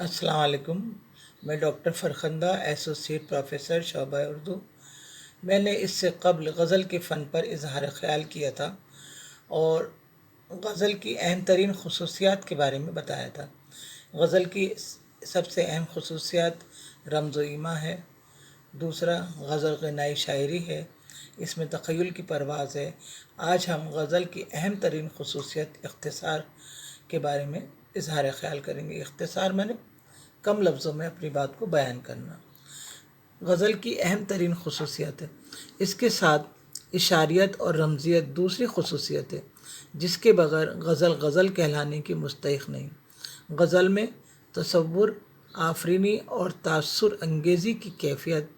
अस्सलाम वालेकुम। मैं डॉक्टर फ़रखंदा, एसोसिएट प्रोफेसर शोबा उर्दू। मैंने इससे क़ब्ल गज़ल के फ़न पर इज़हार ख़याल किया था और गज़ल की अहम तरीन खसूसियात के बारे में बताया था। गज़ल की सबसे अहम खसूसियात रमज़ व ईमा है। दूसरा, गज़ल ग़नाई शायरी है, इसमें तख़य्युल की परवाज़ है। आज हम गज़ल की अहम तरीन खसूसियत इख्तिसार के बारे में इज़हार ख़याल करेंगे। इख्तिसार माने कम लफ्ज़ों में अपनी बात को बयान करना। गज़ल की अहम तरीन खसूसियत है। इसके साथ इशारियत और रमज़ियत दूसरी खसूसियत है, जिसके बगैर गज़ल गज़ल कहलाने की मुस्तहिक़ नहीं। गज़ल में तसव्वुर, आफरीनी और तासुर अंगेज़ी की कैफ़ियत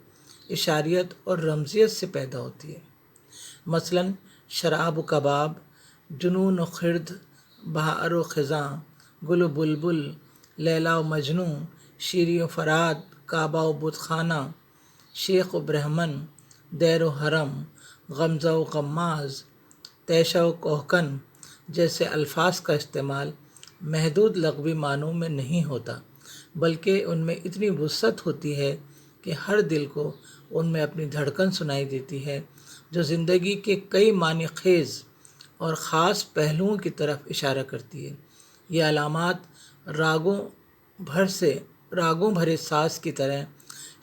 इशारियत और रमज़ियत से पैदा होती है। मसलन शराब व कबाब, जुनून व खिर्द, बहार व ख़िज़ां, गुल व बुलबुल, लैला व मजनू, शीरी व फ़राद, काबा व बुतखाना, शेख व ब्रह्मन, दैर व हरम, गमज़ा व गम्माज़, तैशा व कोहकन जैसे अल्फाज का इस्तेमाल महदूद लग़वी मानों में नहीं होता, बल्कि उनमें इतनी वुसअत होती है कि हर दिल को उनमें अपनी धड़कन सुनाई देती है, जो ज़िंदगी के कई मानी खेज़ और ख़ास पहलुओं की तरफ इशारा करती है। ये अलामात रागों भरे साज़ की तरह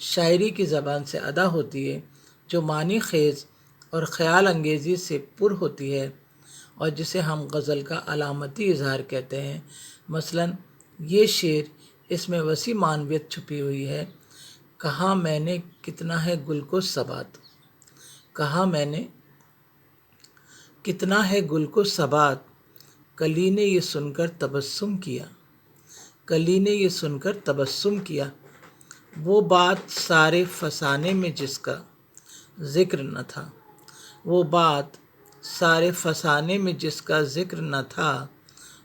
शायरी की ज़बान से अदा होती है, जो मानी खेज़ और ख़याल अंगेज़ी से पुर होती है और जिसे हम गज़ल का अलामती इज़हार कहते हैं। मसलन ये शेर, इसमें वसी मानवियत छुपी हुई है। कहा मैंने कितना है गुल को सबात, कहा मैंने कितना है गुल को सबात, कली ने ये सुनकर तबस्सुम किया, कली ने ये सुनकर तबस्सुम किया। वो बात सारे फसाने में जिसका ज़िक्र न था, वो बात सारे फसाने में जिसका ज़िक्र न था,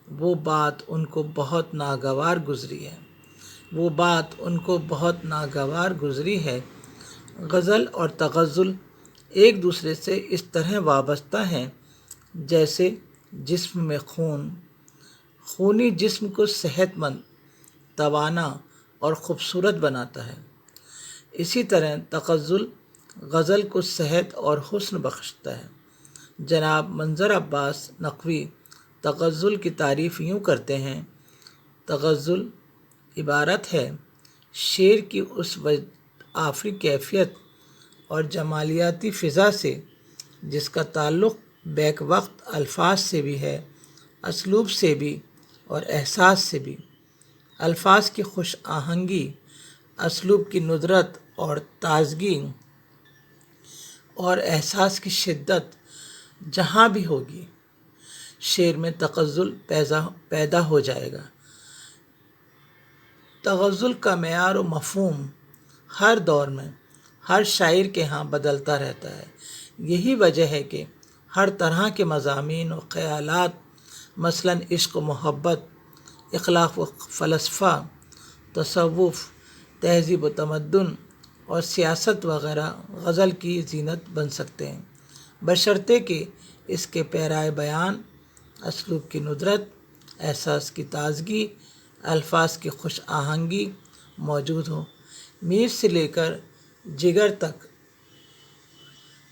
वो बात उनको बहुत नागवार गुज़री है, वो बात उनको बहुत नागवार गुज़री है। गज़ल और तग़ज़्ज़ुल एक दूसरे से इस तरह वाबस्ता हैं जैसे जिस्म में खून। खूनी जिस्म को सेहतमंद, तवाना और ख़ूबसूरत बनाता है। इसी तरह तग़ज़्ज़ुल गज़ल को सेहत और हुस्न बख्शता है। जनाब मंज़र अब्बास नक़वी तग़ज़्ज़ुल की तारीफ़ यूँ करते हैं: तग़ज़्ज़ुल इबारत है शेर की उस आफ़री कैफ़ियत और जमालियाती फ़िज़ा से जिसका ताल्लुक़ बैक वक्त अल्फाज से भी है, असलूब से भी और एहसास से भी। अल्फाज की खुश आहंगी, असलूब की नुदरत और ताज़गी और एहसास की शिद्दत जहाँ भी होगी, शेर में तग़ज़्ज़ुल पैदा हो जाएगा। तग़ज़्ज़ुल का मेयार व मफ़हूम हर दौर में हर शायर के यहाँ बदलता रहता है। यही वजह है कि हर तरह के मज़ामीन व ख़यालात, मसलन इश्क़ व मोहब्बत, इख़लाक़ व फ़लसफ़ा, तसव्वुफ़, तहज़ीब व तमद्दुन और सियासत वग़ैरह गज़ल की ज़ीनत बन सकते हैं, बशर्ते कि इसके पैराए बयान, असलूब की नुदरत, एहसास की ताज़गी, अल्फाज की खुश आहंगी मौजूद हो। मीर से लेकर जिगर तक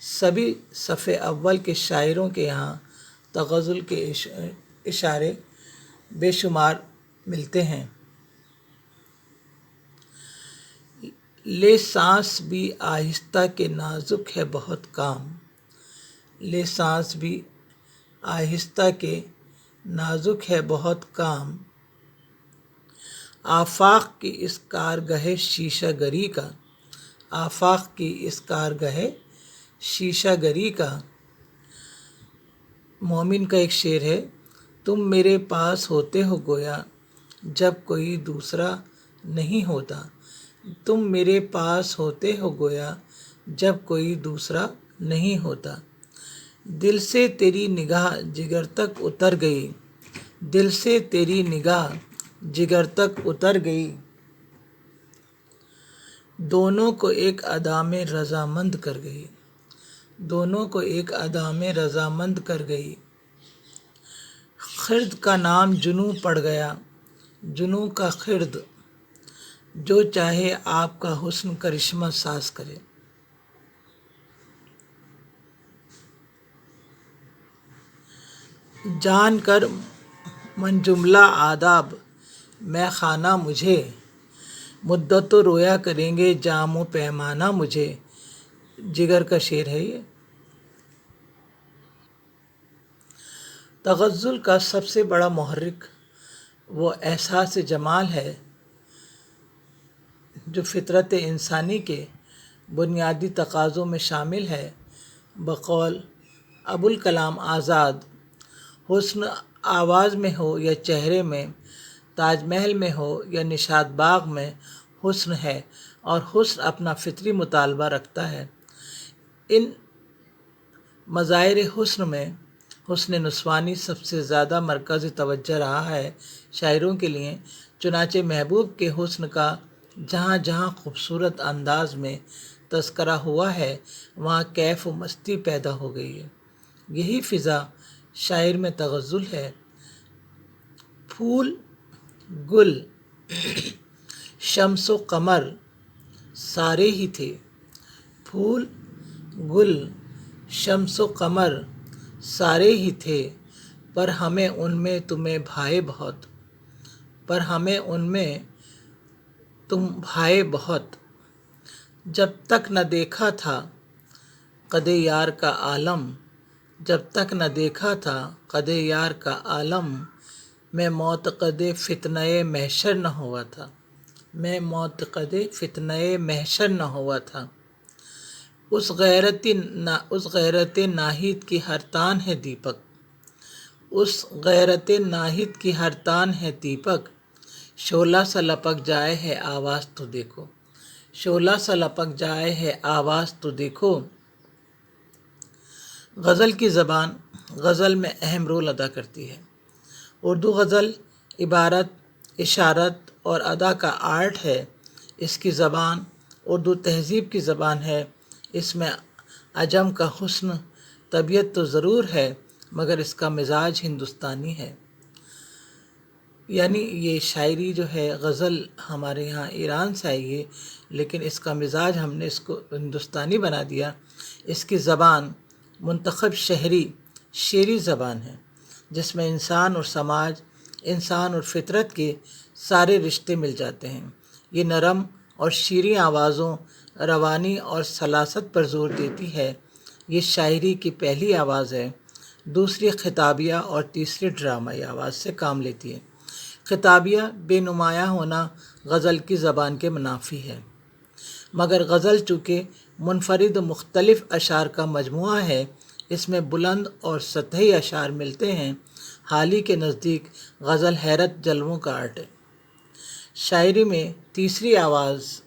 सभी सफ़े अव्वल के शायरों के यहाँ तग़ज़्ज़ुल के इशारे बेशुमार मिलते हैं। ले सांस भी आहिस्ता के नाजुक है बहुत काम, ले सांस भी आहिस्ता के नाजुक है बहुत काम, आफ़ाक़ की इस कारगहे शीशा गरी का, आफ़ाक़ की इस कारगहे शीशा गरी का। मोमिन का एक शेर है: तुम मेरे पास होते हो गोया जब कोई दूसरा नहीं होता, तुम मेरे पास होते हो गोया जब कोई दूसरा नहीं होता। दिल से तेरी निगाह जिगर तक उतर गई, दिल से तेरी निगाह जिगर तक उतर गई, दोनों को एक अदा में रज़ामंद कर गई, दोनों को एक अदा में रज़ामंद कर गई। खिर्द का नाम जुनू पड़ गया, जुनू का खिर्द, جو چاہے آپ کا حسن کرشمہ ساز کرے۔ جان کر من جملہ آداب میں خانہ مجھے، مدت تو رویا کریں گے جام و پیمانہ مجھے۔ جگر کا شعر ہے یہ۔ تغزل کا سب سے بڑا محرک وہ احساس جمال ہے جو فطرت انسانی کے بنیادی تقاضوں میں شامل ہے۔ بقول ابوالکلام آزاد، حسن آواز میں ہو یا چہرے میں، تاج محل میں ہو یا نشاط باغ میں، حسن ہے، اور حسن اپنا فطری مطالبہ رکھتا ہے۔ ان مظاہر حسن میں حسن نسوانی سب سے زیادہ مرکز توجہ رہا ہے شاعروں کے لیے، چنانچہ محبوب کے حسن کا جہاں جہاں خوبصورت انداز میں تذکرہ ہوا ہے وہاں کیف و مستی پیدا ہو گئی ہے۔ یہی فضا شاعر میں تغزل ہے۔ پھول گل شمس و قمر سارے ہی تھے، پھول گل شمس و قمر سارے ہی تھے، پر ہمیں ان میں تمہیں بھائے بہت، پر ہمیں ان میں تم بھائے بہت۔ جب تک نہ دیکھا تھا قد یار کا عالم، جب تک نہ دیکھا تھا قد یار کا عالم، میں معتقد فتنہ محشر نہ ہوا تھا، میں معتقد فتنہ محشر نہ ہوا تھا۔ اس غیرت ناہید کی ہر تان ہے دیپک، اس غیرت ناہید کی ہر تان ہے دیپک، شعلہ سا لپک جائے ہے آواز تو دیکھو، شعلہ سا لپک جائے ہے آواز تو دیکھو۔ غزل کی زبان غزل میں اہم رول ادا کرتی ہے۔ اردو غزل عبارت، اشارت اور ادا کا آرٹ ہے۔ اس کی زبان اردو تہذیب کی زبان ہے۔ اس میں عجم کا حسن طبیعت تو ضرور ہے مگر اس کا مزاج ہندوستانی ہے۔ یعنی یہ شاعری جو ہے غزل ہمارے یہاں ایران سے آئی ہے لیکن اس کا مزاج ہم نے اس کو ہندوستانی بنا دیا۔ اس کی زبان منتخب شعری زبان ہے جس میں انسان اور سماج، انسان اور فطرت کے سارے رشتے مل جاتے ہیں۔ یہ نرم اور شیریں آوازوں، روانی اور سلاست پر زور دیتی ہے۔ یہ شاعری کی پہلی آواز ہے، دوسری خطابیہ اور تیسری ڈرامائی آواز سے کام لیتی ہے۔ خطابیہ بے نمایاں ہونا غزل کی زبان کے منافی ہے، مگر غزل چونکہ منفرد و مختلف اشعار کا مجموعہ ہے، اس میں بلند اور سطحی اشعار ملتے ہیں۔ حالی کے نزدیک غزل حیرت جلووں کا آرٹ ہے۔ شاعری میں تیسری آواز